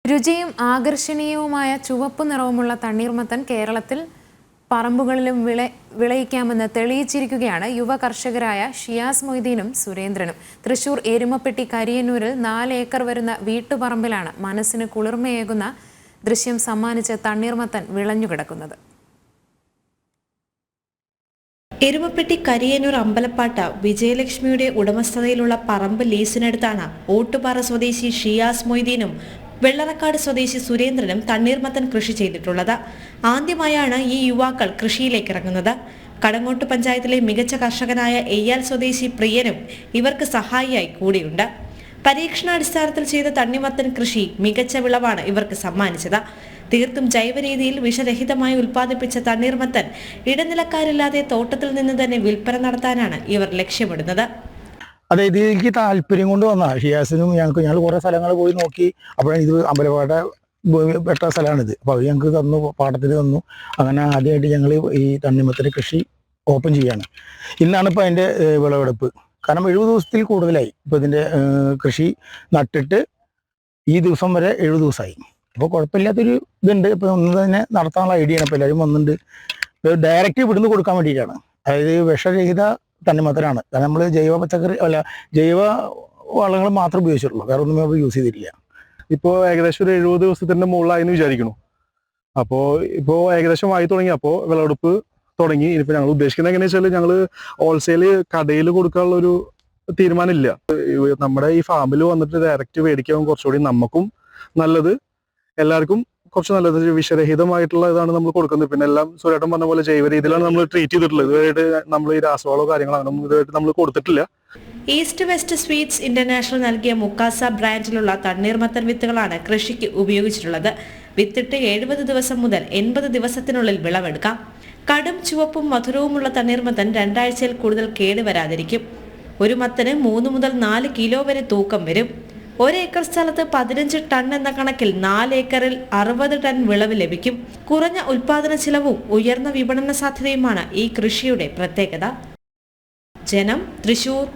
രുചിയും ആകർഷണീയവുമായ ചുവപ്പ് നിറവുമുള്ള തണ്ണീർമത്തൻ കേരളത്തിൽ പറമ്പുകളിലും വിളയിക്കാമെന്ന് തെളിയിച്ചിരിക്കുകയാണ് യുവ കർഷകരായ ഷിയാസ് മൊയ്തീനും സുരേന്ദ്രനും. തൃശൂർ എരുമപ്പെട്ടി കരിയന്നൂരിൽ 4 ഏക്കർ വരുന്ന വീട്ടുപറമ്പിലാണ് മനസ്സിന് കുളിർമയേകുന്ന ദൃശ്യം സമ്മാനിച്ച് തണ്ണീർമത്തൻ വിളഞ്ഞുകിടക്കുന്നത്. എരുമപ്പെട്ടി കരിയന്നൂർ അമ്പലപ്പാട്ട വിജയലക്ഷ്മിയുടെ ഉടമസ്ഥതയിലുള്ള പറമ്പ് ലീസിനെടുത്താണ് ഓട്ടുപാറ സ്വദേശി ഷിയാസ് മൊയ്തീനും വെള്ളറക്കാട് സ്വദേശി സുരേന്ദ്രനും തണ്ണീർമത്തൻ കൃഷി ചെയ്തിട്ടുള്ളത്. ആദ്യമായാണ് ഈ യുവാക്കൾ കൃഷിയിലേക്ക് ഇറങ്ങുന്നത്. കടങ്ങോട്ട് പഞ്ചായത്തിലെ മികച്ച കർഷകനായ എയ്യാൽ സ്വദേശി പ്രിയനും ഇവർക്ക് സഹായിയായി കൂടിയുണ്ട്. പരീക്ഷണാടിസ്ഥാനത്തിൽ ചെയ്ത തണ്ണിമത്തൻ കൃഷി മികച്ച വിളവാണ് ഇവർക്ക് സമ്മാനിച്ചത്. തീർത്തും ജൈവരീതിയിൽ വിഷരഹിതമായി ഉൽപ്പാദിപ്പിച്ച തണ്ണീർമത്തൻ ഇടനിലക്കാരില്ലാതെ തോട്ടത്തിൽ നിന്ന് തന്നെ വിൽപ്പന നടത്താനാണ് ഇവർ ലക്ഷ്യമിടുന്നത്. അതായത് എനിക്ക് താല്പര്യം കൊണ്ട് വന്നാൽ ഷിയാസിനും ഞങ്ങൾ കുറേ സ്ഥലങ്ങൾ പോയി നോക്കി. അപ്പോഴാണ് ഇത് അമ്പലപ്പാട്ട പെട്ട സ്ഥലമാണിത്. അപ്പോൾ അവർ ഞങ്ങൾക്ക് തന്നു, പാട്ടത്തിൽ തന്നു. അങ്ങനെ ആദ്യമായിട്ട് ഞങ്ങൾ ഈ തണ്ണിമത്തൻ്റെ കൃഷി ഓപ്പൺ ചെയ്യാണ്. ഇന്നാണ് ഇപ്പോൾ അതിൻ്റെ വിളവെടുപ്പ്. കാരണം 70 ദിവസത്തിൽ കൂടുതലായി ഇപ്പോൾ ഇതിൻ്റെ കൃഷി നട്ടിട്ട്. ഈ ദിവസം വരെ 70 ദിവസമായി. അപ്പോൾ കുഴപ്പമില്ലാത്തൊരു ഇതുണ്ട്. ഇപ്പോൾ ഒന്ന് തന്നെ നടത്താനുള്ള ഐഡിയ ആണ്. ഇപ്പോൾ എല്ലാവരും വന്നിട്ടുണ്ട്. ഇപ്പോൾ ഡയറക്റ്റ് ഇവിടുന്ന് കൊടുക്കാൻ വേണ്ടിയിട്ടാണ്. അതായത് വിഷരഹിത തണ്ണിമത്തനാണ്. കാരണം നമ്മൾ ജൈവ വളങ്ങൾ മാത്രം ഉപയോഗിച്ചിട്ടുള്ളൂ, വേറെ ഒന്നും നമ്മൾ യൂസ് ചെയ്തിട്ടില്ല. ഇപ്പോൾ ഏകദേശം ഒരു 70 ദിവസത്തിൻ്റെ മുകളിലായെന്ന് വിചാരിക്കുന്നു. അപ്പോൾ ഇപ്പോൾ ഏകദേശം ആയി തുടങ്ങി. അപ്പോൾ വിളവെടുപ്പ് തുടങ്ങി. ഇനിയിപ്പോൾ ഞങ്ങൾ ഉദ്ദേശിക്കുന്നത് എങ്ങനെയാണെന്ന് വെച്ചാൽ ഞങ്ങൾ ഹോൾസെയിൽ കടയിൽ കൊടുക്കാനുള്ള ഒരു തീരുമാനമില്ല. നമ്മുടെ ഈ ഫാമിൽ വന്നിട്ട് ഡയറക്റ്റ് മേടിക്കാൻ കുറച്ചുകൂടി നമുക്കും നല്ലത്, എല്ലാവർക്കും കുറച്ച് നല്ലത്. വിഷരഹിതമായിട്ടുള്ള ഇതാണ് നമ്മൾ കൊടുക്കുന്നത്. പിന്നെ എല്ലാം സുരേട്ടൻ പറഞ്ഞ പോലെ ജൈവ രീതിയിലാണ് നമ്മൾ ട്രീറ്റ് ചെയ്തിട്ടുള്ളത്. ഇതുവരെയായിട്ട് നമ്മൾ ഈ രാസവളോ കാര്യങ്ങളോ അങ്ങനെ ഇതുവരെയായിട്ട് നമ്മൾ കൊടുത്തിട്ടില്ല. ഈസ്റ്റ് വെസ്റ്റ് സ്വീറ്റ്സ് ഇന്റർനാഷണൽ നൽകിയ മുക്കാസ ബ്രാൻഡിലുള്ള തണ്ണീർമത്തൻ വിത്തുകളാണ് കൃഷിക്ക് ഉപയോഗിച്ചിട്ടുള്ളത്. വിത്തിട്ട് 70 ദിവസം മുതൽ 80 ദിവസത്തിനുള്ളിൽ വിളവെടുക്കാം. കടും ചുവപ്പും മധുരവുമുള്ള തണ്ണീർമത്തൻ 2 ആഴ്ചയിൽ കൂടുതൽ കേടുവരാതിരിക്കും. ഒരു മത്തന് 3 മുതൽ 4 കിലോ വരെ തൂക്കം വരും. 1 ഏക്കർ സ്ഥലത്ത് 15 ടൺ എന്ന കണക്കിൽ 4 ഏക്കറിൽ 60 ടൺ വിളവ് ലഭിക്കും. കുറഞ്ഞ ഉൽപാദന ചിലവും ഉയർന്ന വിപണന സാധ്യതയുമാണ് ഈ കൃഷിയുടെ പ്രത്യേകത. ജനം, തൃശൂർ.